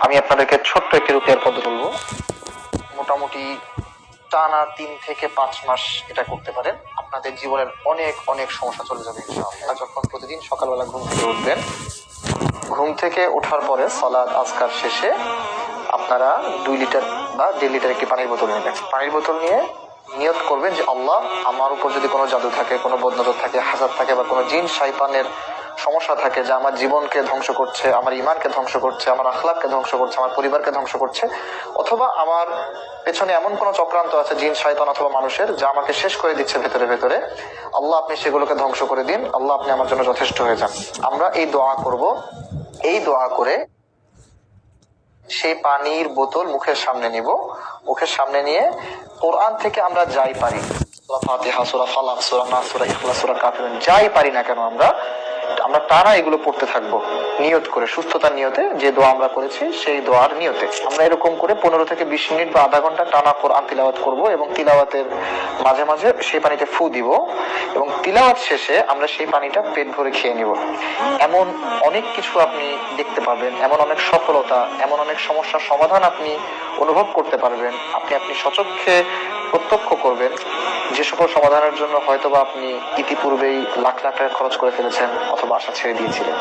আমি আপনাদেরকে ছোট্ট একটি রুকিয়ার পদ্ধতি বলবো। মোটামুটি টানা 3 থেকে 5 মাস এটা করতে পারেন, আপনাদের জীবনের অনেক অনেক সমস্যা চলে যাবে ইনশাআল্লাহ। যখন প্রতিদিন সকালবেলা ঘুম থেকে উঠবেন, ঘুম থেকে ওঠার পরে সালাত আজকার শেষে আপনারা 2 লিটার বা 1.5 লিটার একটি পানির বোতল নেবেন। পানির বোতল নিয়ে নিয়ত করবেন যে আল্লাহ, আমার উপর যদি কোনো জাদু থাকে, কোনো বদনজর থাকে, হাসাদ থাকে বা কোনো জিন শয়তানের সমস্যা থাকে যা আমার জীবনকে ধ্বংস করছে, আমার ইমানকে ধ্বংস করছে, আমার আখলাককে ধ্বংস করছে, আমার পরিবারকে ধ্বংস করছে, অথবা আমার পেছনে এমন কোনো চক্রান্ত আছে জিন শয়তান অথবা মানুষের যা আমাকে শেষ করে দিচ্ছে ভেতরে ভেতরে, আল্লাহ আপনি সেগুলোকে ধ্বংস করে দিন, আল্লাহ আপনি আমার জন্য যথেষ্ট হয়ে যান। আমরা এই দোয়া করব। এই দোয়া করে সেই পানির বোতল মুখের সামনে নিব। মুখের সামনে নিয়ে কোরআন থেকে আমরা যাই পারি, সূরা ফাতিহা, সূরা ফালাক, সূরা নাস, সূরা ইখলাস, সূরা কাফিরুন, যাই পারি না কেন আমরা টানা এগুলো পড়তে থাকবো, নিয়ত করে, সুস্থতার নিয়তে। যে দোয়া আমরা করেছি সেই দোয়ার নিয়তে আমরা এরকম করে 15 থেকে 20 মিনিট বা আধা ঘন্টা টানা কোরআন তিলাওয়াত করব, এবং তিলাওয়াতের মাঝে মাঝে সেই পানিতে ফু দিব, এবং তিলাওয়াত শেষে আমরা সেই পানিটা পেট ভরে খেয়ে নিব। এমন অনেক কিছু আপনি দেখতে পাবেন, এমন অনেক সফলতা, এমন অনেক সমস্যার সমাধান আপনি অনুভব করতে পারবেন, আপনি সচক্ষে প্রত্যক্ষ করবেন, যে সকল সমাধানের জন্য হয়তোবা আপনি ইতিপূর্বেই লাখ লাখ টাকা খরচ করে ফেলেছেন অথবা আশা ছেড়ে দিয়েছিলেন।